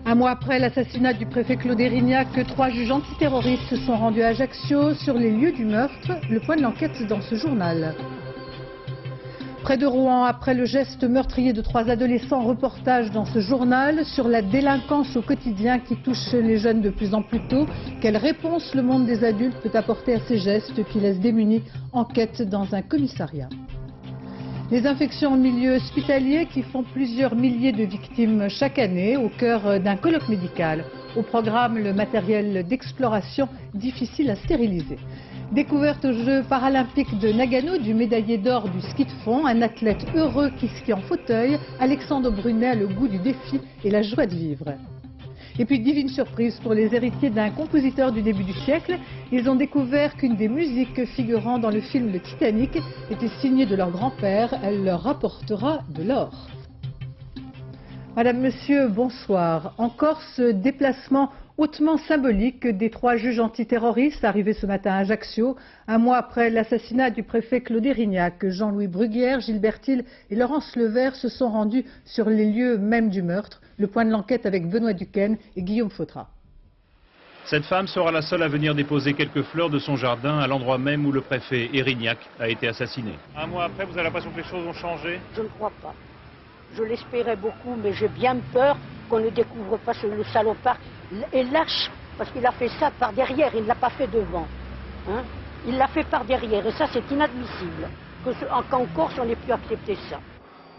Un mois après l'assassinat du préfet Claude Érignac, 3 juges antiterroristes se sont rendus à Ajaccio sur les lieux du meurtre. Le point de l'enquête dans ce journal. Près de Rouen, après le geste meurtrier de 3 adolescents, reportage dans ce journal sur la délinquance au quotidien qui touche les jeunes de plus en plus tôt. Quelle réponse le monde des adultes peut apporter à ces gestes qui laissent démunis? Enquête dans un commissariat. Les infections en milieu hospitalier qui font plusieurs milliers de victimes chaque année au cœur d'un colloque médical. Au programme, le matériel d'exploration difficile à stériliser. Découverte aux Jeux paralympiques de Nagano du médaillé d'or du ski de fond, un athlète heureux qui skie en fauteuil. Alexandre Brunet a le goût du défi et la joie de vivre. Et puis divine surprise pour les héritiers d'un compositeur du début du siècle. Ils ont découvert qu'une des musiques figurant dans le film Le Titanic était signée de leur grand-père. Elle leur rapportera de l'or. Madame, Monsieur, bonsoir. Encore ce déplacement hautement symbolique des 3 juges antiterroristes arrivés ce matin à Ajaccio, un mois après l'assassinat du préfet Claude Érignac. Jean-Louis Bruguière, Gilbert Hill et Laurence Levert se sont rendus sur les lieux mêmes du meurtre. Le point de l'enquête avec Benoît Duquesne et Guillaume Fautrat. Cette femme sera la seule à venir déposer quelques fleurs de son jardin à l'endroit même où le préfet Érignac a été assassiné. Un mois après, vous avez l'impression que les choses ont changé? Je ne crois pas. Je l'espérais beaucoup, mais j'ai bien peur qu'on ne découvre pas le salopard. Et lâche, parce qu'il a fait ça par derrière, il ne l'a pas fait devant. Hein? Il l'a fait par derrière, et ça c'est inadmissible. Qu'en Corse, on n'ait plus accepté ça.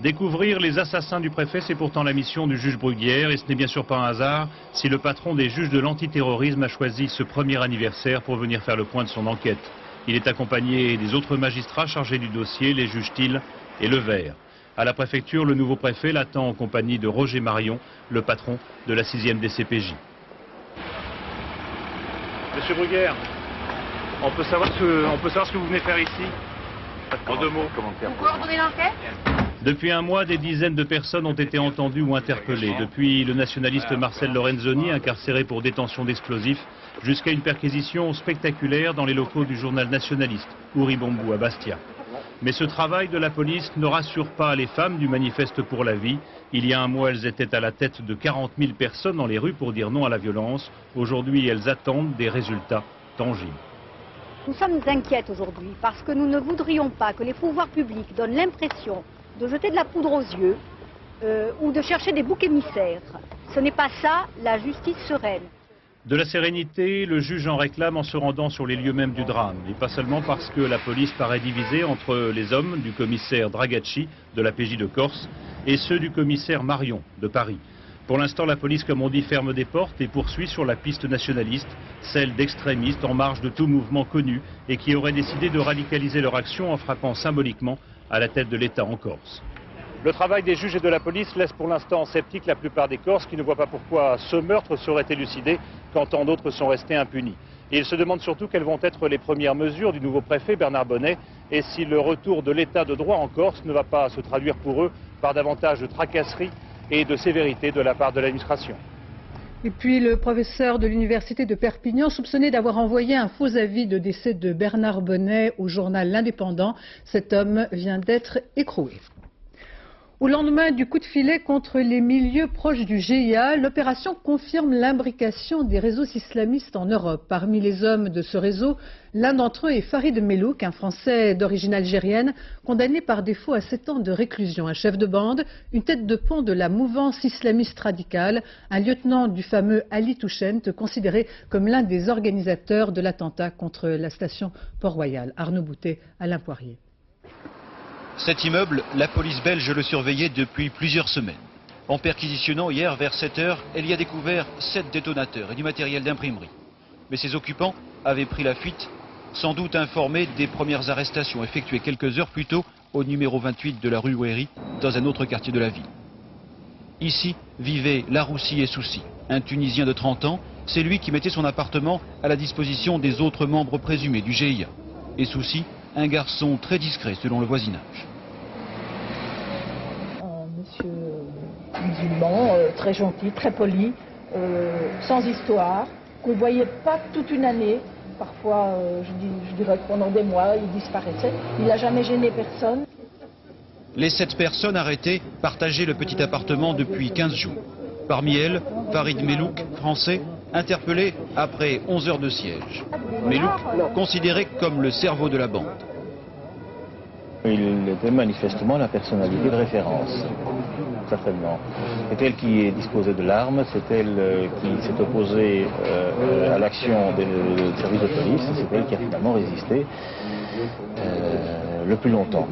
Découvrir les assassins du préfet, c'est pourtant la mission du juge Bruguière, et ce n'est bien sûr pas un hasard si le patron des juges de l'antiterrorisme a choisi ce premier anniversaire pour venir faire le point de son enquête. Il est accompagné des autres magistrats chargés du dossier, les juges Thill et Levert. À la préfecture, le nouveau préfet l'attend en compagnie de Roger Marion, le patron de la 6e DCPJ. Monsieur Bruguière, on peut savoir ce que vous venez faire ici? En 2 mots. Vous coordonnez l'enquête? Depuis un mois, des dizaines de personnes ont été entendues ou interpellées. Depuis le nationaliste Marcel Lorenzoni, incarcéré pour détention d'explosifs, jusqu'à une perquisition spectaculaire dans les locaux du journal nationaliste, Ouribambou à Bastia. Mais ce travail de la police ne rassure pas les femmes du manifeste pour la vie. Il y a un mois, elles étaient à la tête de 40 000 personnes dans les rues pour dire non à la violence. Aujourd'hui, elles attendent des résultats tangibles. Nous sommes inquiètes aujourd'hui parce que nous ne voudrions pas que les pouvoirs publics donnent l'impression de jeter de la poudre aux yeux ou de chercher des boucs émissaires. Ce n'est pas ça la justice sereine. De la sérénité, le juge en réclame en se rendant sur les lieux mêmes du drame. Et pas seulement parce que la police paraît divisée entre les hommes du commissaire Dragacci de la PJ de Corse et ceux du commissaire Marion de Paris. Pour l'instant, la police, comme on dit, ferme des portes et poursuit sur la piste nationaliste, celle d'extrémistes en marge de tout mouvement connu et qui auraient décidé de radicaliser leur action en frappant symboliquement à la tête de l'État en Corse. Le travail des juges et de la police laisse pour l'instant sceptiques la plupart des Corses qui ne voient pas pourquoi ce meurtre serait élucidé quand tant d'autres sont restés impunis. Et ils se demandent surtout quelles vont être les premières mesures du nouveau préfet Bernard Bonnet et si le retour de l'état de droit en Corse ne va pas se traduire pour eux par davantage de tracasseries et de sévérité de la part de l'administration. Et puis le professeur de l'université de Perpignan, soupçonné d'avoir envoyé un faux avis de décès de Bernard Bonnet au journal L'Indépendant. Cet homme vient d'être écroué. Au lendemain du coup de filet contre les milieux proches du GIA, l'opération confirme l'imbrication des réseaux islamistes en Europe. Parmi les hommes de ce réseau, l'un d'entre eux est Farid Melouk, un Français d'origine algérienne, condamné par défaut à 7 ans de réclusion. Un chef de bande, une tête de pont de la mouvance islamiste radicale, un lieutenant du fameux Ali Touchent, considéré comme l'un des organisateurs de l'attentat contre la station Port-Royal. Arnaud Boutet, Alain Poirier. Cet immeuble, la police belge le surveillait depuis plusieurs semaines. En perquisitionnant hier vers 7 h, elle y a découvert 7 détonateurs et du matériel d'imprimerie. Mais ses occupants avaient pris la fuite, sans doute informés des premières arrestations effectuées quelques heures plus tôt au numéro 28 de la rue Ouéry, dans un autre quartier de la ville. Ici vivaient Laroussi et Soussi, un Tunisien de 30 ans. C'est lui qui mettait son appartement à la disposition des autres membres présumés du GIA. Et Soussi, un garçon très discret selon le voisinage. Un monsieur musulman, très gentil, très poli, sans histoire, qu'on ne voyait pas toute une année, parfois, je dirais que pendant des mois, il disparaissait. Il n'a jamais gêné personne. Les 7 personnes arrêtées partageaient le petit appartement depuis 15 jours. Parmi elles, Farid Melouk, français, interpellé après 11 heures de siège. Melouk, considéré comme le cerveau de la bande. Il était manifestement la personnalité de référence, certainement. C'est elle qui disposait de l'arme, c'est elle qui s'est opposée à l'action des services de police, c'est elle qui a finalement résisté le plus longtemps.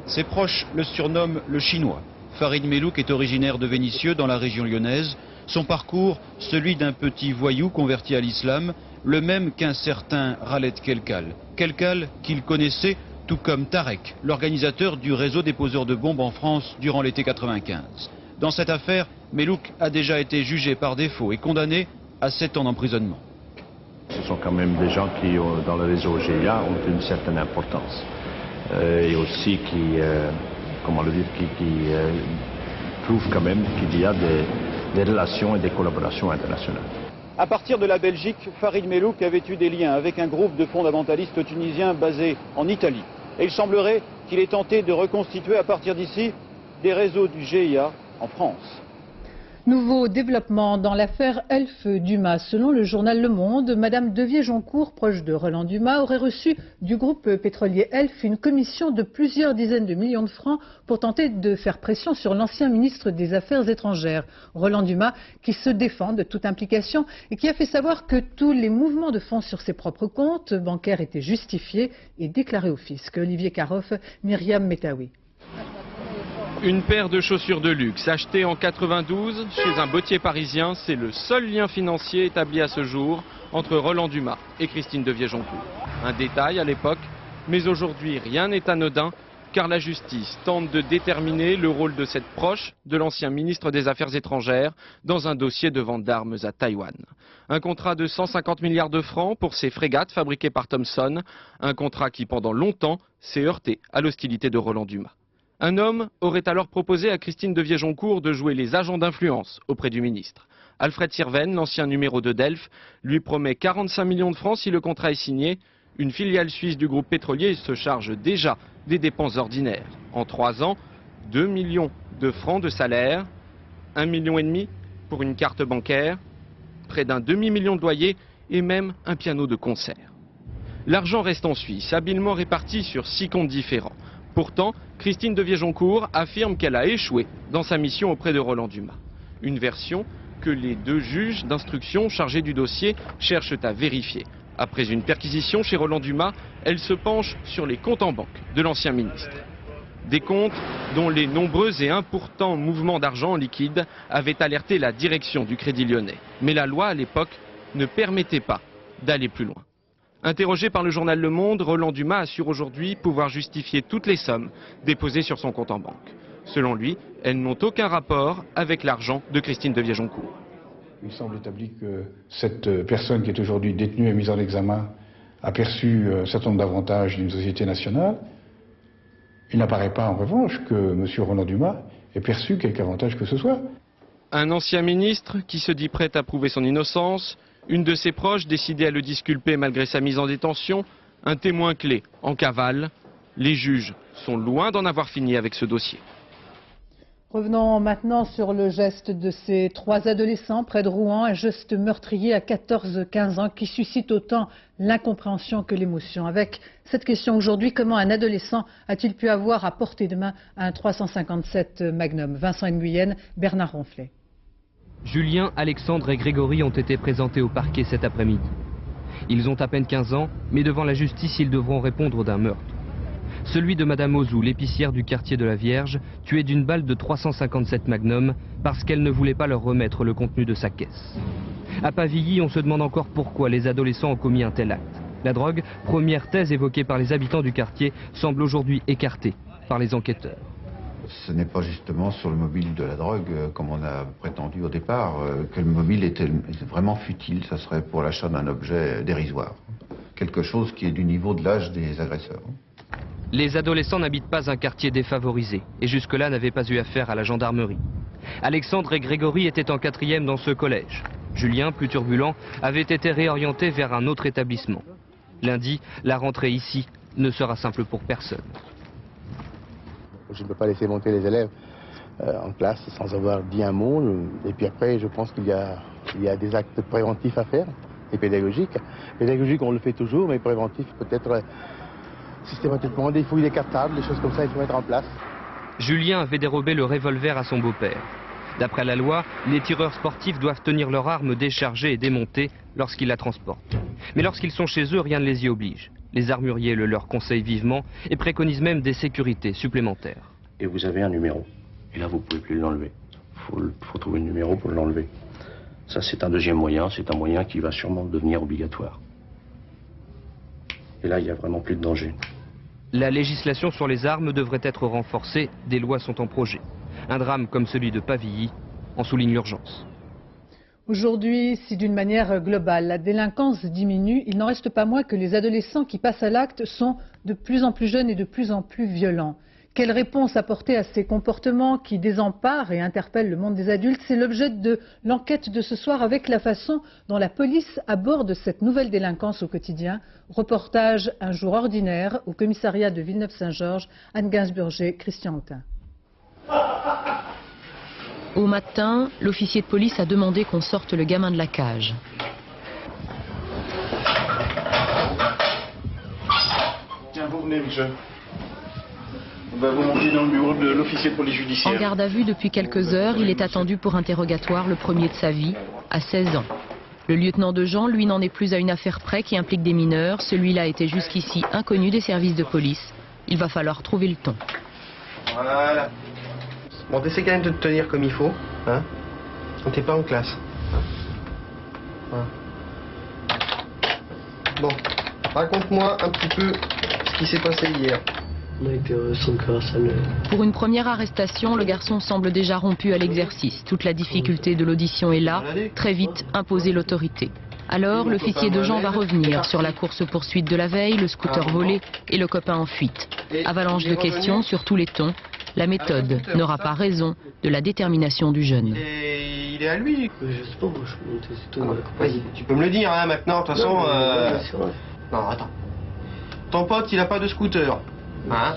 Ses proches le surnomment le Chinois. Farid Melouk est originaire de Vénissieux, dans la région lyonnaise. Son parcours, celui d'un petit voyou converti à l'islam, le même qu'un certain Khaled Kelkal. Kelkal qu'il connaissait, tout comme Tarek, l'organisateur du réseau des poseurs de bombes en France durant l'été 95. Dans cette affaire, Melouk a déjà été jugé par défaut et condamné à 7 ans d'emprisonnement. Ce sont quand même des gens qui, dans le réseau GIA, ont une certaine importance. Et aussi qui prouvent quand même qu'il y a des relations et des collaborations internationales. À partir de la Belgique, Farid Melouk avait eu des liens avec un groupe de fondamentalistes tunisiens basé en Italie. Et il semblerait qu'il ait tenté de reconstituer à partir d'ici des réseaux du GIA en France. Nouveau développement dans l'affaire Elf Dumas. Selon le journal Le Monde, Madame Devier-Joncourt, proche de Roland Dumas, aurait reçu du groupe pétrolier Elf une commission de plusieurs dizaines de millions de francs pour tenter de faire pression sur l'ancien ministre des Affaires étrangères, Roland Dumas, qui se défend de toute implication et qui a fait savoir que tous les mouvements de fonds sur ses propres comptes bancaires étaient justifiés et déclarés au fisc. Olivier Caroff, Myriam Metaoui. Une paire de chaussures de luxe achetée en 92 chez un bottier parisien, c'est le seul lien financier établi à ce jour entre Roland Dumas et Christine Devier-Joncourt. Un détail à l'époque, mais aujourd'hui rien n'est anodin car la justice tente de déterminer le rôle de cette proche de l'ancien ministre des Affaires étrangères dans un dossier de vente d'armes à Taïwan. Un contrat de 150 milliards de francs pour ces frégates fabriquées par Thomson, un contrat qui pendant longtemps s'est heurté à l'hostilité de Roland Dumas. Un homme aurait alors proposé à Christine Devier-Joncourt de jouer les agents d'influence auprès du ministre. Alfred Sirven, l'ancien numéro 2 d'Elf, lui promet 45 millions de francs si le contrat est signé. Une filiale suisse du groupe pétrolier se charge déjà des dépenses ordinaires. En 3 ans, 2 millions de francs de salaire, 1,5 million pour une carte bancaire, près d'un demi-million de loyers et même un piano de concert. L'argent reste en Suisse, habilement réparti sur 6 comptes différents. Pourtant, Christine Devier-Joncourt affirme qu'elle a échoué dans sa mission auprès de Roland Dumas. Une version que les 2 juges d'instruction chargés du dossier cherchent à vérifier. Après une perquisition chez Roland Dumas, elle se penche sur les comptes en banque de l'ancien ministre. Des comptes dont les nombreux et importants mouvements d'argent liquide avaient alerté la direction du Crédit Lyonnais. Mais la loi à l'époque ne permettait pas d'aller plus loin. Interrogé par le journal Le Monde, Roland Dumas assure aujourd'hui pouvoir justifier toutes les sommes déposées sur son compte en banque. Selon lui, elles n'ont aucun rapport avec l'argent de Christine Devier-Joncourt. Il semble établi que cette personne qui est aujourd'hui détenue et mise en examen a perçu un certain nombre d'avantages d'une société nationale. Il n'apparaît pas en revanche que M. Roland Dumas ait perçu quelque avantage que ce soit. Un ancien ministre qui se dit prêt à prouver son innocence, une de ses proches décidée à le disculper malgré sa mise en détention, un témoin clé en cavale. Les juges sont loin d'en avoir fini avec ce dossier. Revenons maintenant sur le geste de ces 3 adolescents près de Rouen, un geste meurtrier à 14-15 ans qui suscite autant l'incompréhension que l'émotion. Avec cette question aujourd'hui, comment un adolescent a-t-il pu avoir à portée de main un 357 Magnum? Vincent Nguyen, Bernard Ronflet. Julien, Alexandre et Grégory ont été présentés au parquet cet après-midi. Ils ont à peine 15 ans, mais devant la justice, ils devront répondre d'un meurtre. Celui de Madame Ozou, l'épicière du quartier de la Vierge, tuée d'une balle de 357 Magnum parce qu'elle ne voulait pas leur remettre le contenu de sa caisse. À Pavilly, on se demande encore pourquoi les adolescents ont commis un tel acte. La drogue, première thèse évoquée par les habitants du quartier, semble aujourd'hui écartée par les enquêteurs. Ce n'est pas justement sur le mobile de la drogue, comme on a prétendu au départ, que le mobile était vraiment futile. Ça serait pour l'achat d'un objet dérisoire. Quelque chose qui est du niveau de l'âge des agresseurs. Les adolescents n'habitent pas un quartier défavorisé et jusque-là n'avaient pas eu affaire à la gendarmerie. Alexandre et Grégory étaient en 4e dans ce collège. Julien, plus turbulent, avait été réorienté vers un autre établissement. Lundi, la rentrée ici ne sera simple pour personne. Je ne peux pas laisser monter les élèves en classe sans avoir dit un mot. Et puis après, je pense qu'il y a des actes préventifs à faire, et pédagogiques. Pédagogiques, on le fait toujours, mais préventifs, peut-être systématiquement, des fouilles des cartables, des choses comme ça, il faut mettre en place. Julien avait dérobé le revolver à son beau-père. D'après la loi, les tireurs sportifs doivent tenir leur arme déchargée et démontée lorsqu'ils la transportent. Mais lorsqu'ils sont chez eux, rien ne les y oblige. Les armuriers le leur conseillent vivement et préconisent même des sécurités supplémentaires. Et vous avez un numéro. Et là, vous ne pouvez plus l'enlever. Il faut trouver un numéro pour l'enlever. Ça, c'est un deuxième moyen. C'est un moyen qui va sûrement devenir obligatoire. Et là, il n'y a vraiment plus de danger. La législation sur les armes devrait être renforcée. Des lois sont en projet. Un drame comme celui de Pavilly en souligne l'urgence. Aujourd'hui, si d'une manière globale la délinquance diminue, il n'en reste pas moins que les adolescents qui passent à l'acte sont de plus en plus jeunes et de plus en plus violents. Quelle réponse apporter à ces comportements qui désemparent et interpellent le monde des adultes? C'est l'objet de l'enquête de ce soir avec la façon dont la police aborde cette nouvelle délinquance au quotidien. Reportage Un jour ordinaire au commissariat de Villeneuve-Saint-Georges, Anne Gainsburger, Christian Autain. Au matin, l'officier de police a demandé qu'on sorte le gamin de la cage. Tiens, vous venez, monsieur. On va vous monter dans le bureau de l'officier de police judiciaire. En garde à vue depuis quelques heures, il est attendu pour interrogatoire, le premier de sa vie, à 16 ans. Le lieutenant de Jean, lui, n'en est plus à une affaire près qui implique des mineurs. Celui-là était jusqu'ici inconnu des services de police. Il va falloir trouver le ton. Voilà. Bon, t'essaies quand même de te tenir comme il faut, hein. On t'es pas en classe. Voilà. Bon, raconte-moi un petit peu ce qui s'est passé hier. Pour une première arrestation, le garçon semble déjà rompu à l'exercice. Toute la difficulté de l'audition est là. Très vite, imposer l'autorité. Alors, l'officier de Jean va revenir sur la course-poursuite de la veille, le scooter volé et le copain en fuite. Avalanche de questions sur tous les tons. La méthode n'aura pas raison de la détermination du jeune. Et il est à lui. Je sais pas, moi je suis monté, c'est tout. Vas-y, tu peux me le dire, hein, maintenant, de toute façon. Non, attends. Ton pote, il a pas de scooter. Hein?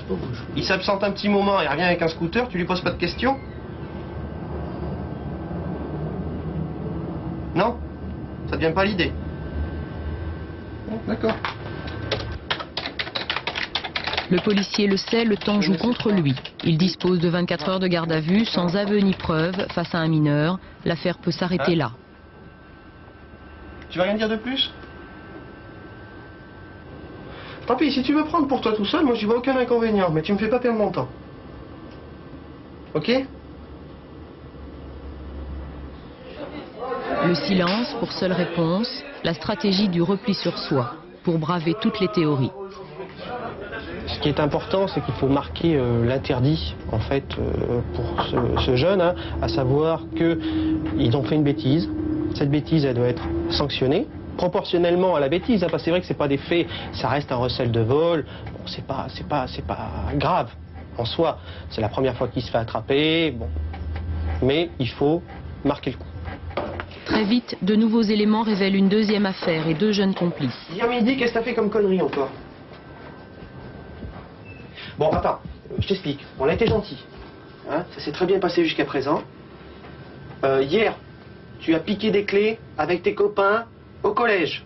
Il s'absente un petit moment, il revient avec un scooter, tu lui poses pas de questions? Non? Ça te vient pas l'idée? D'accord. Le policier le sait, le temps joue contre lui. Il dispose de 24 heures de garde à vue, sans aveu ni preuve, face à un mineur. L'affaire peut s'arrêter là. Tu vas rien dire de plus? Tant pis, si tu veux prendre pour toi tout seul, moi j'y vois aucun inconvénient, mais tu me fais pas perdre mon temps. Ok? Le silence pour seule réponse, la stratégie du repli sur soi, pour braver toutes les théories. Ce qui est important, c'est qu'il faut marquer l'interdit, en fait, pour ce jeune, hein, à savoir qu'ils ont fait une bêtise. Cette bêtise, elle doit être sanctionnée, proportionnellement à la bêtise, hein, parce que c'est vrai que c'est pas des faits, ça reste un recel de vol, bon, c'est pas grave en soi. C'est la première fois qu'il se fait attraper, bon. Mais il faut marquer le coup. Très vite, de nouveaux éléments révèlent une deuxième affaire et deux jeunes complices. Hier midi, qu'est-ce que t'as fait comme connerie encore? Bon, attends, je t'explique. On a été gentils. Hein, ça s'est très bien passé jusqu'à présent. Hier, tu as piqué des clés avec tes copains au collège.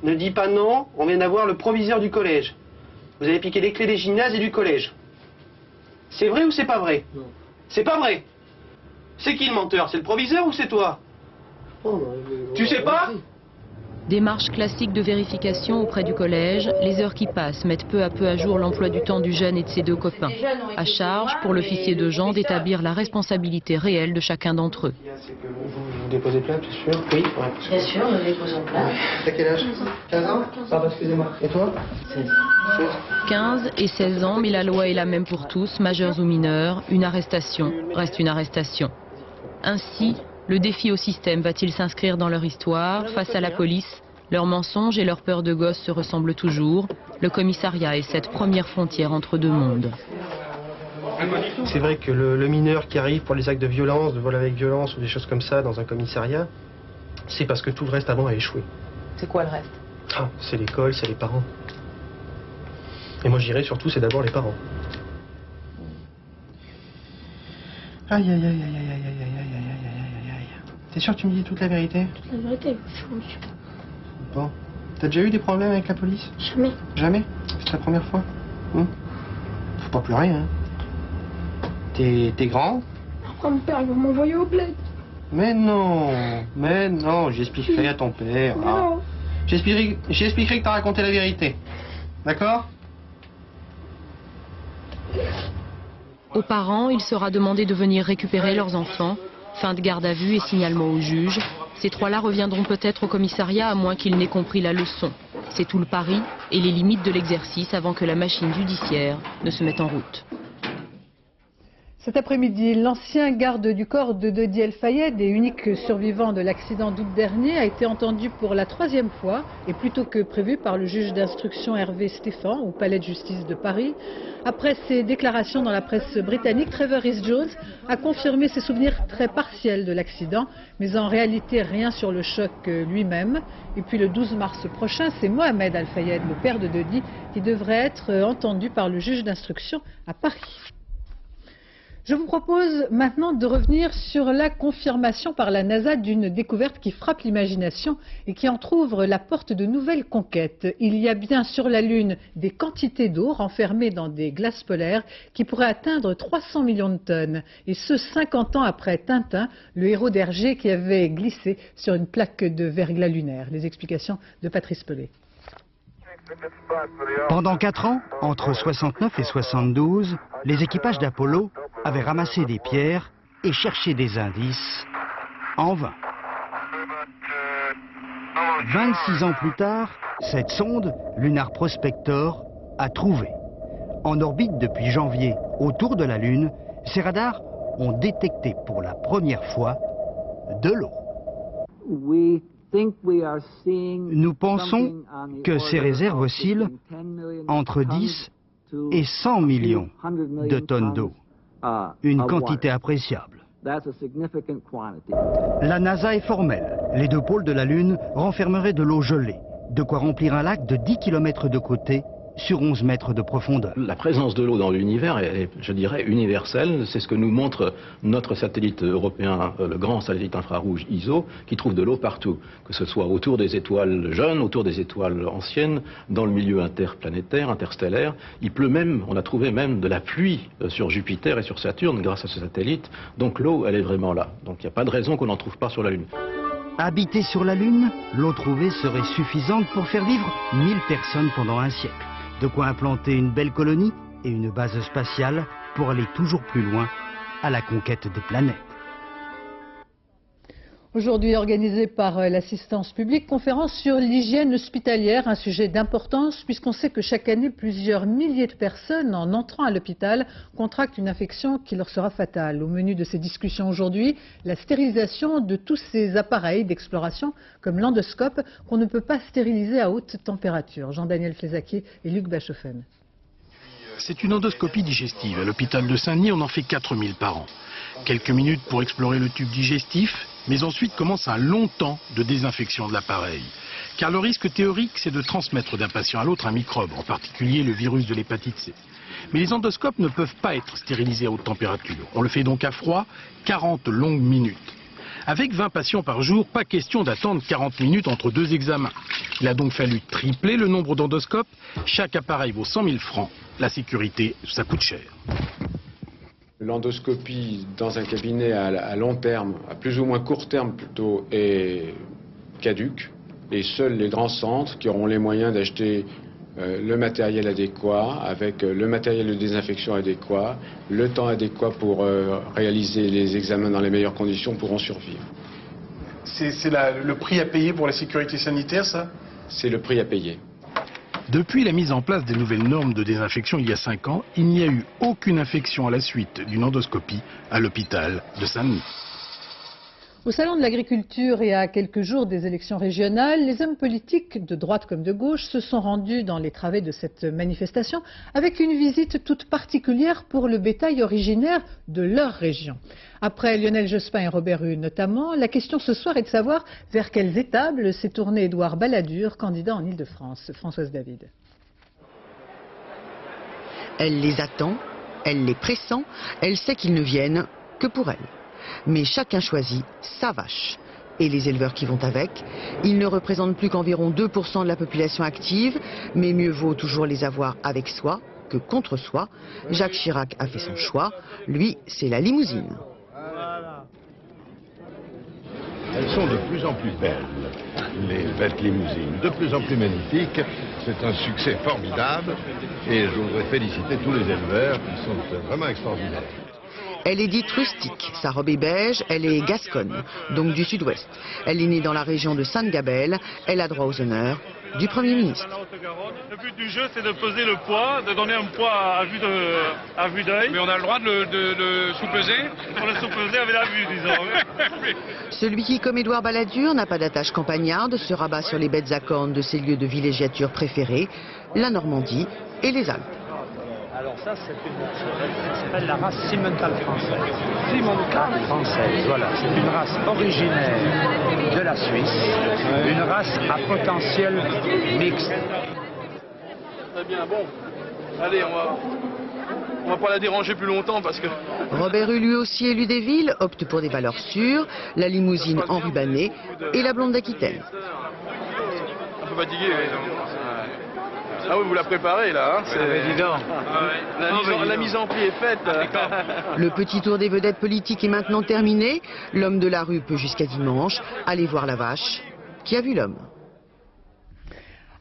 Ne dis pas non, on vient d'avoir le proviseur du collège. Vous avez piqué des clés des gymnases et du collège. C'est vrai ou c'est pas vrai? Non. C'est pas vrai? C'est qui le menteur? C'est le proviseur ou c'est toi? Tu sais pas? Démarche classique de vérification auprès du collège. Les heures qui passent mettent peu à peu à jour l'emploi du temps du jeune et de ses deux copains. À charge pour l'officier de Jean d'établir la responsabilité réelle de chacun d'entre eux. Vous déposez plainte, bien sûr? Oui. Bien sûr, nous déposons plainte. T'as quel âge? 15 ans? Pardon, excusez-moi. Et toi? 16. 15 et 16 ans, mais la loi est la même pour tous, majeurs ou mineurs. Une arrestation reste une arrestation. Ainsi, le défi au système va-t-il s'inscrire dans leur histoire? Face à la police, leurs mensonges et leur peur de gosse se ressemblent toujours. Le commissariat est cette première frontière entre deux mondes. C'est vrai que le mineur qui arrive pour les actes de violence, de vol avec violence ou des choses comme ça dans un commissariat, c'est parce que tout le reste avant a échoué. C'est quoi le reste? Ah, c'est l'école, c'est les parents. Et moi je dirais surtout, c'est d'abord les parents. Aïe, aïe, aïe, aïe, aïe, aïe, aïe, aïe, aïe, aïe, aïe, aïe. T'es sûr que tu me dis toute la vérité? Toute la vérité, oui. Bon. T'as déjà eu des problèmes avec la police? Jamais. Jamais? C'est la première fois? Faut pas pleurer, hein. T'es grand? Pourquoi mon père veut m'envoyer au bled? Mais non, j'expliquerai à ton père. Non. J'expliquerai que t'as raconté la vérité. D'accord? Aux parents, il sera demandé de venir récupérer leurs enfants. Fin de garde à vue et signalement au juge. Ces trois-là reviendront peut-être au commissariat à moins qu'ils n'aient compris la leçon. C'est tout le pari et les limites de l'exercice avant que la machine judiciaire ne se mette en route. Cet après-midi, l'ancien garde du corps de Dodi El Fayed et unique survivant de l'accident d'août dernier a été entendu pour la 3e fois et plutôt que prévu par le juge d'instruction Hervé Stéphan au palais de justice de Paris. Après ses déclarations dans la presse britannique, Trevor Rhys-Jones a confirmé ses souvenirs très partiels de l'accident, mais en réalité rien sur le choc lui-même. Et puis le 12 mars prochain, c'est Mohamed Al Fayed, le père de Dodi, qui devrait être entendu par le juge d'instruction à Paris. Je vous propose maintenant de revenir sur la confirmation par la NASA d'une découverte qui frappe l'imagination et qui entrouvre la porte de nouvelles conquêtes. Il y a bien sur la Lune des quantités d'eau renfermées dans des glaces polaires qui pourraient atteindre 300 millions de tonnes. Et ce, 50 ans après Tintin, le héros d'Hergé qui avait glissé sur une plaque de verglas lunaire. Les explications de Patrice Pelé. Pendant 4 ans, entre 69 et 72, les équipages d'Apollo avaient ramassé des pierres et cherché des indices en vain. 26 ans plus tard, cette sonde, Lunar Prospector, a trouvé. En orbite depuis janvier autour de la Lune, ces radars ont détecté pour la première fois de l'eau. Nous pensons que ces réserves oscillent entre 10 et 100 millions de tonnes d'eau, une quantité appréciable. La NASA est formelle. Les 2 pôles de la Lune renfermeraient de l'eau gelée, de quoi remplir un lac de 10 km de côté sur 11 mètres de profondeur. La présence de l'eau dans l'univers est, je dirais, universelle. C'est ce que nous montre notre satellite européen, le grand satellite infrarouge ISO, qui trouve de l'eau partout, que ce soit autour des étoiles jeunes, autour des étoiles anciennes, dans le milieu interplanétaire, interstellaire. Il pleut même, on a trouvé même de la pluie sur Jupiter et sur Saturne grâce à ce satellite. Donc l'eau, elle est vraiment là. Donc il n'y a pas de raison qu'on n'en trouve pas sur la Lune. Habiter sur la Lune, l'eau trouvée serait suffisante pour faire vivre 1000 personnes pendant un siècle. De quoi implanter une belle colonie et une base spatiale pour aller toujours plus loin à la conquête des planètes. Aujourd'hui organisée par l'assistance publique, conférence sur l'hygiène hospitalière, un sujet d'importance puisqu'on sait que chaque année, plusieurs milliers de personnes en entrant à l'hôpital contractent une infection qui leur sera fatale. Au menu de ces discussions aujourd'hui, la stérilisation de tous ces appareils d'exploration comme l'endoscope qu'on ne peut pas stériliser à haute température. Jean-Daniel Flézaquier et Luc Bachofen. C'est une endoscopie digestive. À l'hôpital de Saint-Denis, on en fait 4000 par an. Quelques minutes pour explorer le tube digestif, mais ensuite commence un long temps de désinfection de l'appareil. Car le risque théorique, c'est de transmettre d'un patient à l'autre un microbe, en particulier le virus de l'hépatite C. Mais les endoscopes ne peuvent pas être stérilisés à haute température. On le fait donc à froid, 40 longues minutes. Avec 20 patients par jour, pas question d'attendre 40 minutes entre 2 examens. Il a donc fallu tripler le nombre d'endoscopes. Chaque appareil vaut 100 000 francs. La sécurité, ça coûte cher. L'endoscopie dans un cabinet à long terme, à plus ou moins court terme plutôt, est caduque. Et seuls les grands centres qui auront les moyens d'acheter le matériel adéquat, avec le matériel de désinfection adéquat, le temps adéquat pour réaliser les examens dans les meilleures conditions, pourront survivre. C'est le prix à payer pour la sécurité sanitaire, ça? C'est le prix à payer. Depuis la mise en place des nouvelles normes de désinfection il y a 5 ans, il n'y a eu aucune infection à la suite d'une endoscopie à l'hôpital de Saint-Denis. Au Salon de l'Agriculture et à quelques jours des élections régionales, les hommes politiques de droite comme de gauche se sont rendus dans les travées de cette manifestation avec une visite toute particulière pour le bétail originaire de leur région. Après Lionel Jospin et Robert Hue notamment, la question ce soir est de savoir vers quelles étables s'est tourné Édouard Balladur, candidat en Ile-de-France. Françoise David. Elle les attend, elle les pressent, elle sait qu'ils ne viennent que pour elle. Mais chacun choisit sa vache. Et les éleveurs qui vont avec, ils ne représentent plus qu'environ 2% de la population active, mais mieux vaut toujours les avoir avec soi que contre soi. Jacques Chirac a fait son choix, lui c'est la limousine. Elles sont de plus en plus belles, les belles limousines, de plus en plus magnifiques. C'est un succès formidable et je voudrais féliciter tous les éleveurs qui sont vraiment extraordinaires. Elle est dite rustique, sa robe est beige, elle est gasconne, donc du sud-ouest. Elle est née dans la région de Sainte-Gabelle, elle a droit aux honneurs du Premier ministre. Le but du jeu, c'est de peser le poids, de donner un poids à vue d'œil. Mais on a le droit de le sous-peser? Pour le sous-peser avec la vue, disons. Celui qui, comme Édouard Balladur, n'a pas d'attache campagnarde, se rabat sur les bêtes à cornes de ses lieux de villégiature préférés, la Normandie et les Alpes. Alors ça, ça s'appelle la race Simmental française. Simmental française, voilà. C'est une race originaire de la Suisse, une race à potentiel mixte. Très bien, bon. Allez, on va pas la déranger plus longtemps parce que... Robert Hue, lui aussi élu des villes, opte pour des valeurs sûres, la limousine enrubannée et la blonde d'Aquitaine. Un peu fatigué, Ah oui, vous la préparez là, hein, c'est évident. La mise en pli est faite. Le petit tour des vedettes politiques est maintenant terminé. L'homme de la rue peut jusqu'à dimanche aller voir la vache qui a vu l'homme.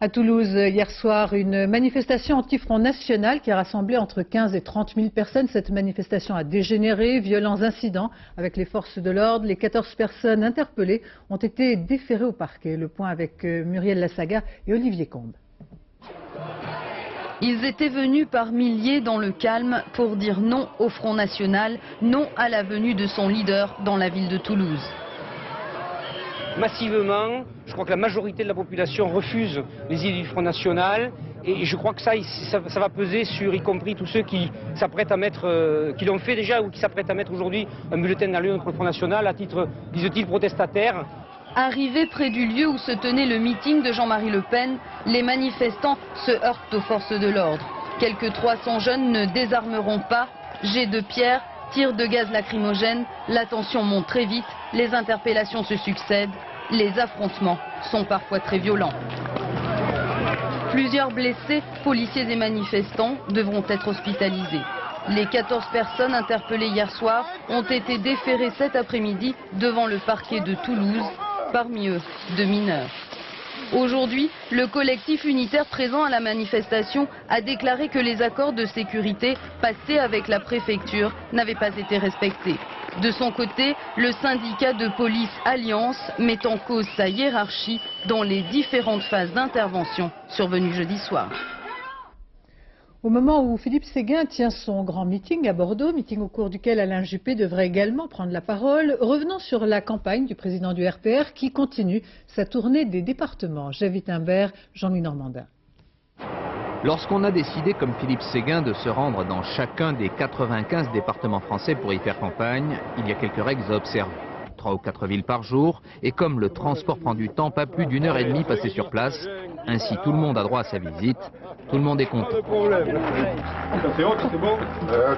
À Toulouse, hier soir, une manifestation anti-Front National qui a rassemblé entre 15 et 30 000 personnes. Cette manifestation a dégénéré, violents incidents avec les forces de l'ordre. Les 14 personnes interpellées ont été déférées au parquet. Le point avec Muriel Lassaga et Olivier Combes. Ils étaient venus par milliers dans le calme pour dire non au Front National, non à la venue de son leader dans la ville de Toulouse. Massivement, je crois que la majorité de la population refuse les idées du Front National et je crois que ça va peser sur, y compris tous ceux qui s'apprêtent à mettre, qui l'ont fait déjà ou qui s'apprêtent à mettre aujourd'hui un bulletin dans l'urne contre le Front National à titre, disent-ils, protestataire. Arrivés près du lieu où se tenait le meeting de Jean-Marie Le Pen, les manifestants se heurtent aux forces de l'ordre. Quelques 300 jeunes ne désarmeront pas. Jets de pierre, tirs de gaz lacrymogène, la tension monte très vite, les interpellations se succèdent, les affrontements sont parfois très violents. Plusieurs blessés, policiers et manifestants, devront être hospitalisés. Les 14 personnes interpellées hier soir ont été déférées cet après-midi devant le parquet de Toulouse. Parmi eux, 2 mineurs. Aujourd'hui, le collectif unitaire présent à la manifestation a déclaré que les accords de sécurité passés avec la préfecture n'avaient pas été respectés. De son côté, le syndicat de police Alliance met en cause sa hiérarchie dans les différentes phases d'intervention survenues jeudi soir. Au moment où Philippe Séguin tient son grand meeting à Bordeaux, meeting au cours duquel Alain Juppé devrait également prendre la parole, revenons sur la campagne du président du RPR qui continue sa tournée des départements. Javid Imbert, Jean-Louis Normandin. Lorsqu'on a décidé, comme Philippe Séguin, de se rendre dans chacun des 95 départements français pour y faire campagne, il y a quelques règles à observer. 3 ou 4 villes par jour, et comme le transport prend du temps, pas plus d'1 heure et demie passée sur place. Ainsi, tout le monde a droit à sa visite, tout le monde est content. C'est bon, c'est bon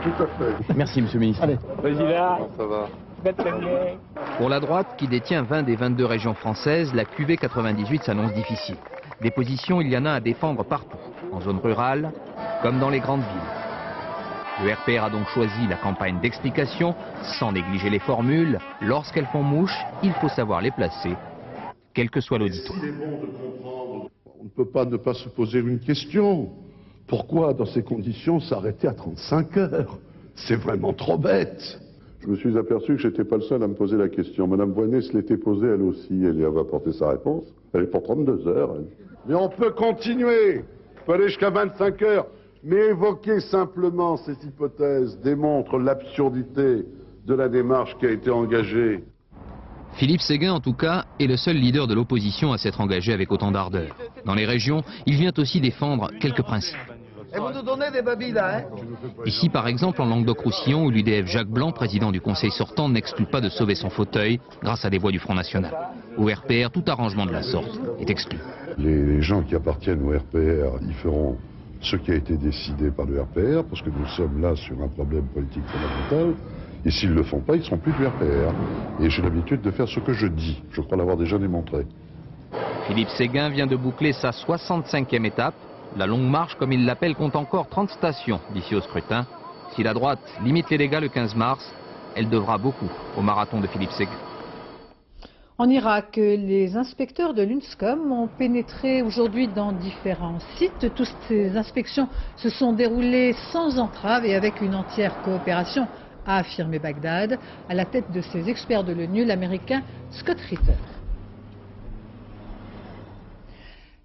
tout à fait. Merci, monsieur le ministre. Allez, vas-y là. Ça va. Pour la droite, qui détient 20 des 22 régions françaises, la QV 98 s'annonce difficile. Des positions, il y en a à défendre partout, en zone rurale, comme dans les grandes villes. Le RPR a donc choisi la campagne d'explication, sans négliger les formules. Lorsqu'elles font mouche, il faut savoir les placer, quel que soit l'auditoire. On ne peut pas ne pas se poser une question. Pourquoi, dans ces conditions, s'arrêter à 35 heures? C'est vraiment trop bête. Je me suis aperçu que j'étais pas le seul à me poser la question. Madame Voynet se l'était posée elle aussi, elle y avait apporté sa réponse. Elle est pour 32 heures. Elle. Mais on peut continuer. On peut aller jusqu'à 25 heures. Mais évoquer simplement ces hypothèses démontre l'absurdité de la démarche qui a été engagée. Philippe Séguin, en tout cas, est le seul leader de l'opposition à s'être engagé avec autant d'ardeur. Dans les régions, il vient aussi défendre quelques principes. Et vous nous donnez des babis là, hein? Ici, par exemple, en Languedoc-Roussillon, où l'UDF Jacques Blanc, président du conseil sortant, n'exclut pas de sauver son fauteuil grâce à des voix du Front National. Au RPR, tout arrangement de la sorte est exclu. Les gens qui appartiennent au RPR, ils feront ce qui a été décidé par le RPR, parce que nous sommes là sur un problème politique fondamental. Et s'ils ne le font pas, ils ne seront plus du RPR. Et j'ai l'habitude de faire ce que je dis. Je crois l'avoir déjà démontré. Philippe Séguin vient de boucler sa 65e étape. La longue marche, comme il l'appelle, compte encore 30 stations d'ici au scrutin. Si la droite limite les dégâts le 15 mars, elle devra beaucoup au marathon de Philippe Séguin. En Irak, les inspecteurs de l'UNSCOM ont pénétré aujourd'hui dans différents sites. Toutes ces inspections se sont déroulées sans entrave et avec une entière coopération, a affirmé Bagdad. À la tête de ces experts de l'ONU, l'Américain Scott Ritter.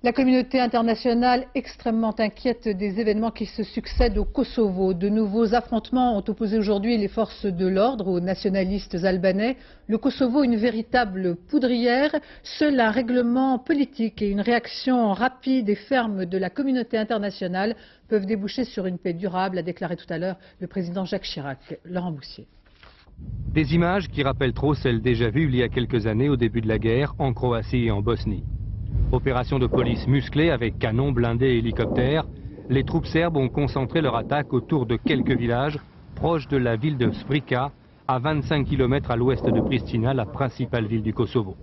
La communauté internationale extrêmement inquiète des événements qui se succèdent au Kosovo. De nouveaux affrontements ont opposé aujourd'hui les forces de l'ordre aux nationalistes albanais. Le Kosovo, une véritable poudrière. Seul un règlement politique et une réaction rapide et ferme de la communauté internationale peuvent déboucher sur une paix durable, a déclaré tout à l'heure le président Jacques Chirac. Laurent Boussier. Des images qui rappellent trop celles déjà vues il y a quelques années au début de la guerre en Croatie et en Bosnie. Opération de police musclée avec canons, blindés et hélicoptères, les troupes serbes ont concentré leur attaque autour de quelques villages proches de la ville de Svrika, à 25 km à l'ouest de Pristina, la principale ville du Kosovo.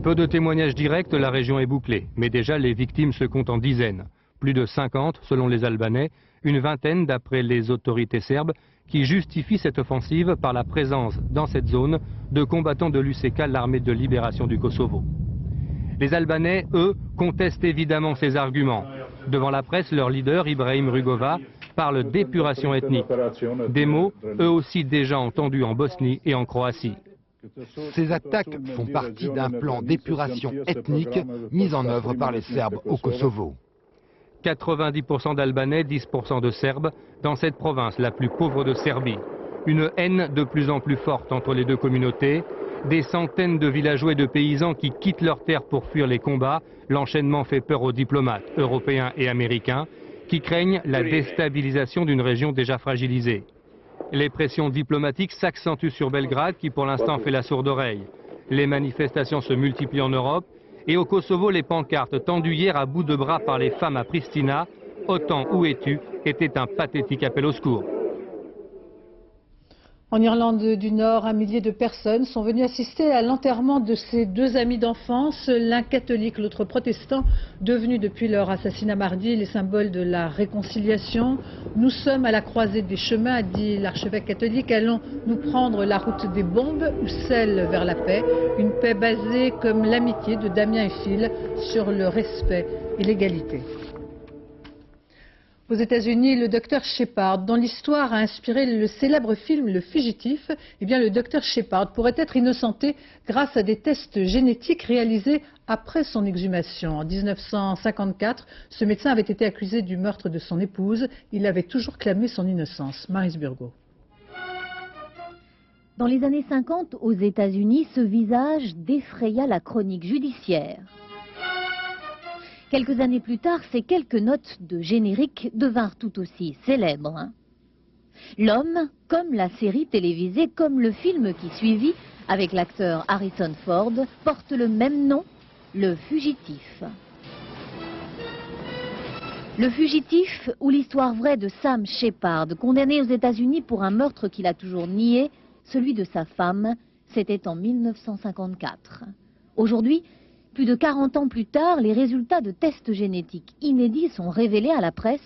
Peu de témoignages directs, la région est bouclée, mais déjà les victimes se comptent en dizaines. Plus de 50 selon les Albanais, une vingtaine d'après les autorités serbes, qui justifient cette offensive par la présence dans cette zone de combattants de l'UÇK, l'armée de libération du Kosovo. Les Albanais, eux, contestent évidemment ces arguments. Devant la presse, leur leader, Ibrahim Rugova, parle d'épuration ethnique. Des mots, eux aussi déjà entendus en Bosnie et en Croatie. Ces attaques font partie d'un plan d'épuration ethnique mis en œuvre par les Serbes au Kosovo. 90% d'Albanais, 10% de Serbes, dans cette province la plus pauvre de Serbie. Une haine de plus en plus forte entre les deux communautés. Des centaines de villageois et de paysans qui quittent leurs terres pour fuir les combats. L'enchaînement fait peur aux diplomates européens et américains qui craignent la déstabilisation d'une région déjà fragilisée. Les pressions diplomatiques s'accentuent sur Belgrade qui pour l'instant fait la sourde oreille. Les manifestations se multiplient en Europe et au Kosovo les pancartes tendues hier à bout de bras par les femmes à Pristina, OTAN où es-tu, était un pathétique appel au secours. En Irlande du Nord, un millier de personnes sont venues assister à l'enterrement de ces deux amis d'enfance, l'un catholique, l'autre protestant, devenus depuis leur assassinat mardi les symboles de la réconciliation. Nous sommes à la croisée des chemins, a dit l'archevêque catholique. Allons-nous prendre la route des bombes ou celle vers la paix? Une paix basée, comme l'amitié de Damien et Phil, sur le respect et l'égalité. Aux États-Unis, le docteur Shepard, dont l'histoire a inspiré le célèbre film Le Fugitif, eh bien le docteur Shepard pourrait être innocenté grâce à des tests génétiques réalisés après son exhumation. En 1954, ce médecin avait été accusé du meurtre de son épouse. Il avait toujours clamé son innocence. Maryse Burgot. Dans les années 50, aux États-Unis, ce visage défraya la chronique judiciaire. Quelques années plus tard, ces quelques notes de générique devinrent tout aussi célèbres. L'homme, comme la série télévisée, comme le film qui suivit, avec l'acteur Harrison Ford, porte le même nom, Le Fugitif. Le Fugitif, ou l'histoire vraie de Sam Shepard, condamné aux États-Unis pour un meurtre qu'il a toujours nié, celui de sa femme, c'était en 1954. Aujourd'hui, plus de 40 ans plus tard, les résultats de tests génétiques inédits sont révélés à la presse.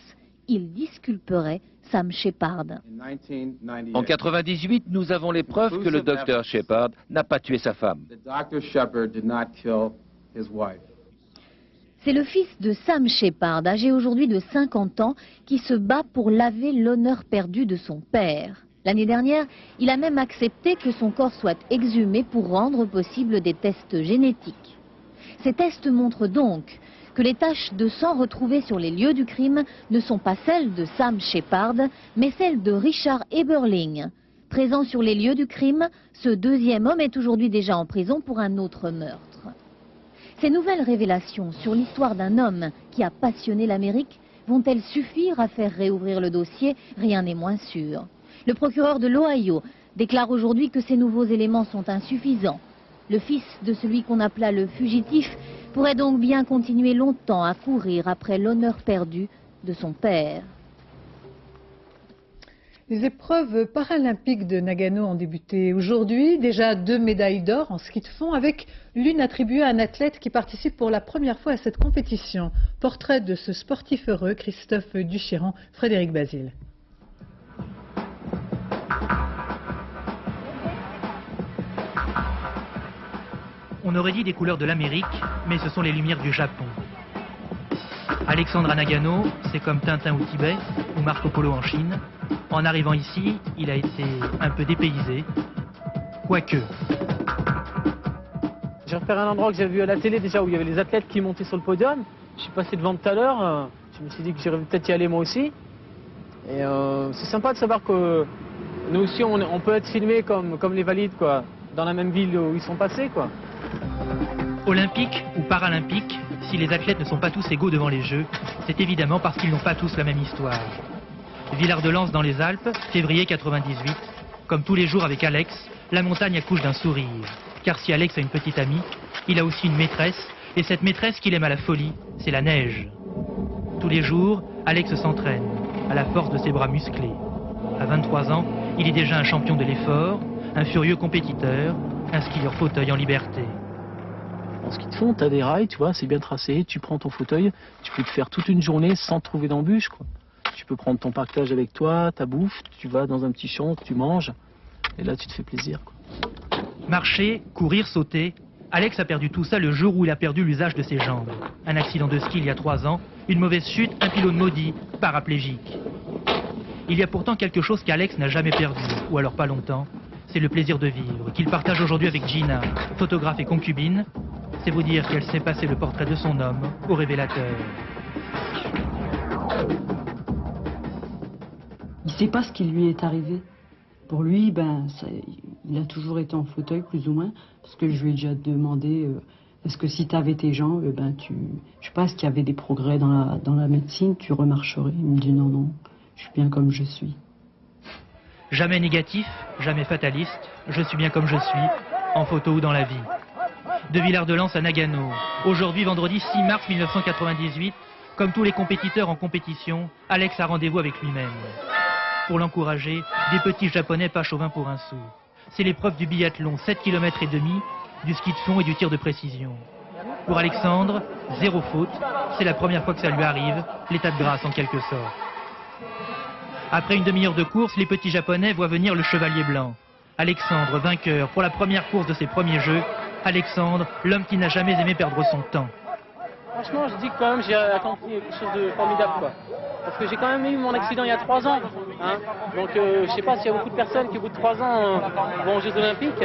Ils disculperaient Sam Shepard. En 1998, nous avons les preuves que le docteur Shepard n'a pas tué sa femme. C'est le fils de Sam Shepard, âgé aujourd'hui de 50 ans, qui se bat pour laver l'honneur perdu de son père. L'année dernière, il a même accepté que son corps soit exhumé pour rendre possible des tests génétiques. Ces tests montrent donc que les taches de sang retrouvées sur les lieux du crime ne sont pas celles de Sam Shepard, mais celles de Richard Eberling, Présent sur les lieux du crime, ce deuxième homme est aujourd'hui déjà en prison pour un autre meurtre. Ces nouvelles révélations sur l'histoire d'un homme qui a passionné l'Amérique vont-elles suffire à faire réouvrir le dossier? Rien n'est moins sûr. Le procureur de l'Ohio déclare aujourd'hui que ces nouveaux éléments sont insuffisants. Le fils de celui qu'on appela le fugitif pourrait donc bien continuer longtemps à courir après l'honneur perdu de son père. Les épreuves paralympiques de Nagano ont débuté aujourd'hui. Déjà 2 médailles d'or en ski de fond, avec l'une attribuée à un athlète qui participe pour la première fois à cette compétition. Portrait de ce sportif heureux, Christophe Duchiran, Frédéric Basile. On aurait dit des couleurs de l'Amérique, mais ce sont les lumières du Japon. Alexandre Nagano, c'est comme Tintin au Tibet ou Marco Polo en Chine. En arrivant ici, il a été un peu dépaysé, quoique. J'ai repéré un endroit que j'avais vu à la télé déjà où il y avait les athlètes qui montaient sur le podium. Je suis passé devant tout à l'heure, je me suis dit que j'irais peut-être y aller moi aussi. Et c'est sympa de savoir que nous aussi on peut être filmés comme les valides, quoi, dans la même ville où ils sont passés, quoi. Olympique ou paralympique, si les athlètes ne sont pas tous égaux devant les Jeux, c'est évidemment parce qu'ils n'ont pas tous la même histoire. Villard-de-Lans dans les Alpes, février 98. Comme tous les jours avec Alex, la montagne accouche d'un sourire. Car si Alex a une petite amie, il a aussi une maîtresse, et cette maîtresse qu'il aime à la folie, c'est la neige. Tous les jours, Alex s'entraîne, à la force de ses bras musclés. À 23 ans, il est déjà un champion de l'effort, un furieux compétiteur, un skieur fauteuil en liberté. En ski de fond, tu as des rails, tu vois, c'est bien tracé, tu prends ton fauteuil, tu peux te faire toute une journée sans trouver d'embûches, quoi. Tu peux prendre ton partage avec toi, ta bouffe, tu vas dans un petit champ, tu manges, et là tu te fais plaisir, quoi. Marcher, courir, sauter, Alex a perdu tout ça le jour où il a perdu l'usage de ses jambes. Un accident de ski il y a 3 ans, une mauvaise chute, un pylône maudit, paraplégique. Il y a pourtant quelque chose qu'Alex n'a jamais perdu, ou alors pas longtemps, c'est le plaisir de vivre, qu'il partage aujourd'hui avec Gina, photographe et concubine. C'est vous dire qu'elle sait passer le portrait de son homme au révélateur. Il ne sait pas ce qui lui est arrivé. Pour lui, il a toujours été en fauteuil, plus ou moins, parce que je lui ai déjà demandé, est-ce que si tu avais tes jambes, je sais pas, est-ce qu'il y avait des progrès dans la médecine, tu remarcherais? Il me dit non, je suis bien comme je suis. Jamais négatif, jamais fataliste, je suis bien comme je suis, en photo ou dans la vie. De Villard-de-Lans à Nagano, aujourd'hui vendredi 6 mars 1998, comme tous les compétiteurs en compétition, Alex a rendez-vous avec lui-même. Pour l'encourager, des petits japonais pas chauvins pour un sou. C'est l'épreuve du biathlon, 7 km et demi, du ski de fond et du tir de précision. Pour Alexandre, 0 faute, c'est la première fois que ça lui arrive, l'état de grâce en quelque sorte. Après une demi-heure de course, les petits japonais voient venir le chevalier blanc. Alexandre, vainqueur, pour la première course de ses premiers Jeux. Alexandre, l'homme qui n'a jamais aimé perdre son temps. Franchement, je dis que quand même j'ai accompli quelque chose de formidable, quoi. Parce que j'ai quand même eu mon accident il y a 3 ans. Hein. Donc je sais pas s'il y a beaucoup de personnes qui au bout de 3 ans vont aux Jeux Olympiques.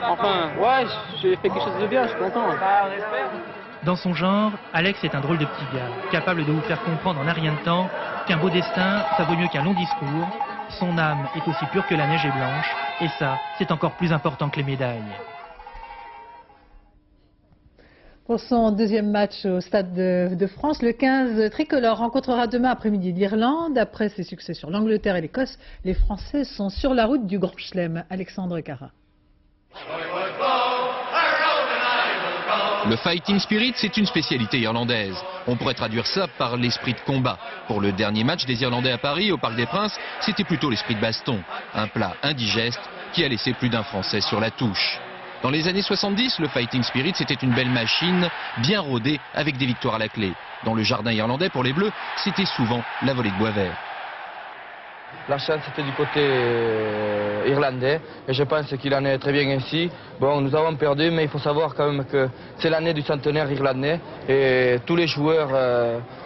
Enfin, ouais, j'ai fait quelque chose de bien, je suis content. Dans son genre, Alex est un drôle de petit gars, capable de vous faire comprendre en un rien de temps qu'un beau destin, ça vaut mieux qu'un long discours. Son âme est aussi pure que la neige est blanche, et ça, c'est encore plus important que les médailles. Pour son deuxième match au Stade de France, le 15 tricolore rencontrera demain après-midi l'Irlande. Après ses succès sur l'Angleterre et l'Écosse, les Français sont sur la route du Grand Chelem. Alexandre Cara. Le fighting spirit, c'est une spécialité irlandaise. On pourrait traduire ça par l'esprit de combat. Pour le dernier match des Irlandais à Paris, au Parc des Princes, c'était plutôt l'esprit de baston. Un plat indigeste qui a laissé plus d'un Français sur la touche. Dans les années 70, le fighting spirit, c'était une belle machine, bien rodée, avec des victoires à la clé. Dans le jardin irlandais, pour les Bleus, c'était souvent la volée de bois vert. La chance était du côté irlandais et je pense qu'il en est très bien ainsi. Bon, nous avons perdu, mais il faut savoir quand même que c'est l'année du centenaire irlandais et tous les joueurs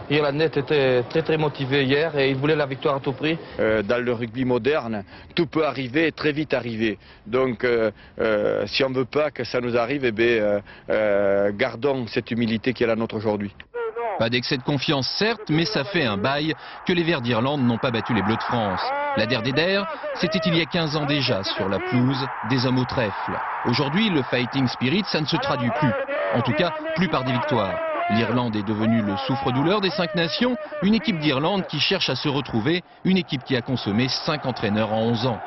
irlandais étaient très motivés hier et ils voulaient la victoire à tout prix. Dans le rugby moderne, tout peut arriver et très vite arriver. Donc si on ne veut pas que ça nous arrive, gardons cette humilité qui est la nôtre aujourd'hui. Pas d'excès de confiance certes, mais ça fait un bail que les Verts d'Irlande n'ont pas battu les Bleus de France. La der des der, c'était il y a 15 ans déjà, sur la pelouse des hommes au trèfle. Aujourd'hui, le fighting spirit, ça ne se traduit plus. En tout cas, plus par des victoires. L'Irlande est devenue le souffre-douleur des 5 nations, une équipe d'Irlande qui cherche à se retrouver, une équipe qui a consommé 5 entraîneurs en 11 ans.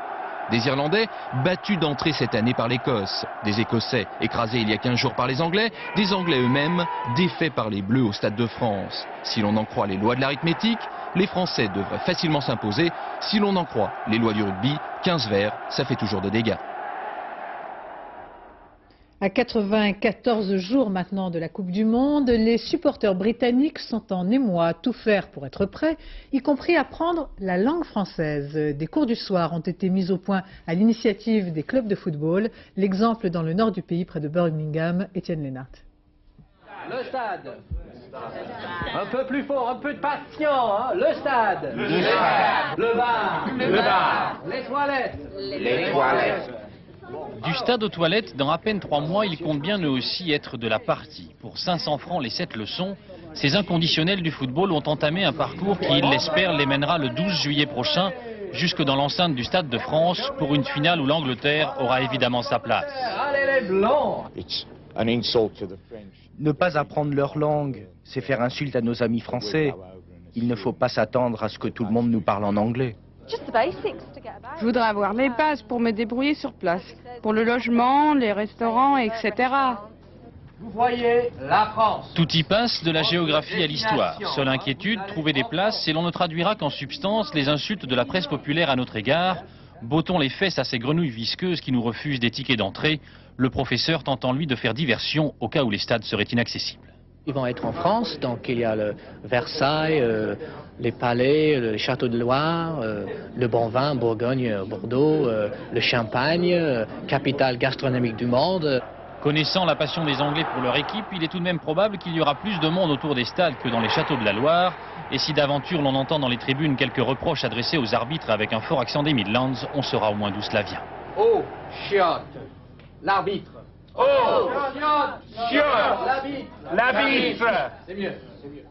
Des Irlandais battus d'entrée cette année par l'Écosse, des Écossais écrasés il y a 15 jours par les Anglais, des Anglais eux-mêmes défaits par les Bleus au Stade de France. Si l'on en croit les lois de l'arithmétique, les Français devraient facilement s'imposer. Si l'on en croit les lois du rugby, 15 verts, ça fait toujours de dégâts. À 94 jours maintenant de la Coupe du Monde, les supporters britanniques sont en émoi, tout faire pour être prêts, y compris apprendre la langue française. Des cours du soir ont été mis au point à l'initiative des clubs de football. L'exemple dans le nord du pays, près de Birmingham, Étienne Lénart. Le stade. Un peu plus fort, un peu de patience, hein. Le stade. Le stade. Le bar. Le bar. Les toilettes. Les toilettes. Du stade aux toilettes, dans à peine 3 mois, ils comptent bien eux aussi être de la partie. Pour 500 francs les 7 leçons, ces inconditionnels du football ont entamé un parcours qui, ils l'espèrent, les mènera le 12 juillet prochain jusque dans l'enceinte du Stade de France pour une finale où l'Angleterre aura évidemment sa place. Allez les Blancs! Ne pas apprendre leur langue, c'est faire insulte à nos amis français. Il ne faut pas s'attendre à ce que tout le monde nous parle en anglais. Je voudrais avoir les bases pour me débrouiller sur place, pour le logement, les restaurants, etc. Vous voyez la France. Tout y passe, de la géographie à l'histoire. Seule inquiétude, trouver des places, et l'on ne traduira qu'en substance les insultes de la presse populaire à notre égard. Bottons les fesses à ces grenouilles visqueuses qui nous refusent des tickets d'entrée. Le professeur tentant lui de faire diversion au cas où les stades seraient inaccessibles. Ils vont être en France, donc il y a le Versailles, les palais, le château de Loire, le bon vin, Bourgogne, Bordeaux, le Champagne, capitale gastronomique du monde. Connaissant la passion des Anglais pour leur équipe, il est tout de même probable qu'il y aura plus de monde autour des stades que dans les châteaux de la Loire. Et si d'aventure l'on entend dans les tribunes quelques reproches adressés aux arbitres avec un fort accent des Midlands, on saura au moins d'où cela vient. Oh, chiotte, l'arbitre. Oh, chiotte, l'arbitre. C'est mieux, c'est mieux.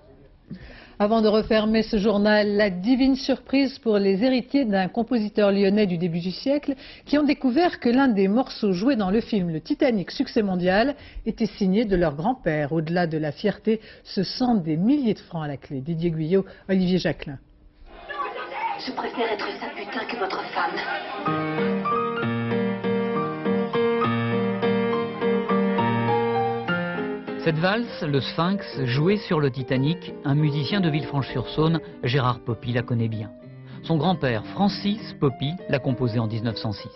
Avant de refermer ce journal, la divine surprise pour les héritiers d'un compositeur lyonnais du début du siècle qui ont découvert que l'un des morceaux joués dans le film Le Titanic, succès mondial, était signé de leur grand-père. Au-delà de la fierté, ce sont des milliers de francs à la clé. Didier Guyot, Olivier Jacquelin. Je préfère être sa putain que votre femme. Cette valse, le Sphinx, jouée sur le Titanic, un musicien de Villefranche-sur-Saône, Gérard Poppy, la connaît bien. Son grand-père, Francis Poppy, l'a composée en 1906.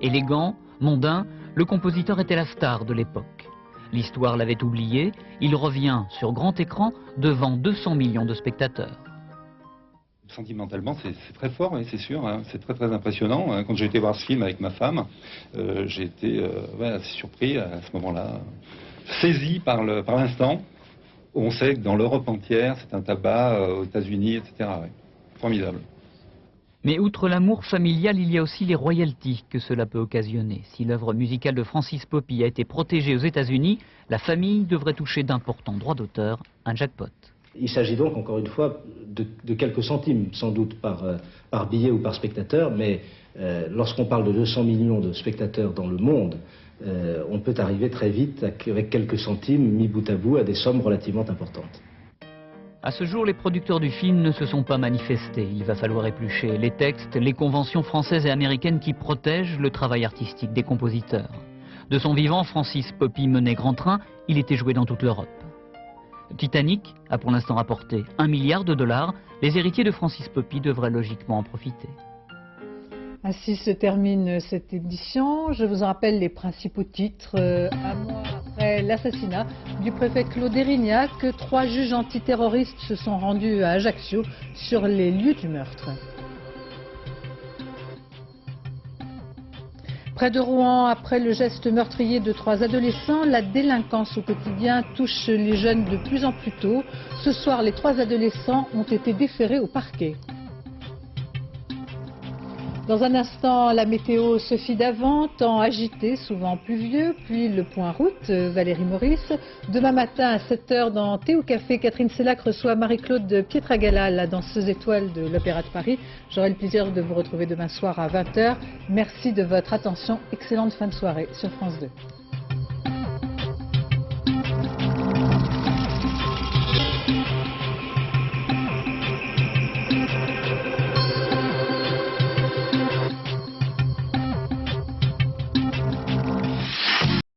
Élégant, mondain, le compositeur était la star de l'époque. L'histoire l'avait oublié, il revient sur grand écran devant 200 millions de spectateurs. Sentimentalement, c'est très fort, oui, c'est sûr, hein, c'est très impressionnant. Quand j'ai été voir ce film avec ma femme, j'ai été assez surpris à ce moment-là. Saisi par l'instant. On sait que dans l'Europe entière, c'est un tabac, aux États-Unis, etc. Ouais. Formidable. Mais outre l'amour familial, il y a aussi les royalties que cela peut occasionner. Si l'œuvre musicale de Francis Poppy a été protégée aux États-Unis, la famille devrait toucher d'importants droits d'auteur, un jackpot. Il s'agit donc, encore une fois, de quelques centimes, sans doute par billet ou par spectateur, mais lorsqu'on parle de 200 millions de spectateurs dans le monde, on peut arriver très vite avec quelques centimes mis bout à bout à des sommes relativement importantes. À ce jour, les producteurs du film ne se sont pas manifestés. Il va falloir éplucher les textes, les conventions françaises et américaines qui protègent le travail artistique des compositeurs. De son vivant, Francis Poppy menait grand train, il était joué dans toute l'Europe. Titanic a pour l'instant rapporté $1 milliard. Les héritiers de Francis Poppy devraient logiquement en profiter. Ainsi se termine cette édition. Je vous en rappelle les principaux titres. Un mois après l'assassinat du préfet Claude Érignac, 3 juges antiterroristes se sont rendus à Ajaccio sur les lieux du meurtre. Près de Rouen, après le geste meurtrier de 3 adolescents, la délinquance au quotidien touche les jeunes de plus en plus tôt. Ce soir, les 3 adolescents ont été déférés au parquet. Dans un instant, la météo Sophie Davant, temps agité, souvent pluvieux, puis le point route, Valérie Maurice. Demain matin à 7h dans Thé au Café, Catherine Sellac reçoit Marie-Claude Pietragala, la danseuse étoile de l'Opéra de Paris. J'aurai le plaisir de vous retrouver demain soir à 20h. Merci de votre attention. Excellente fin de soirée sur France 2.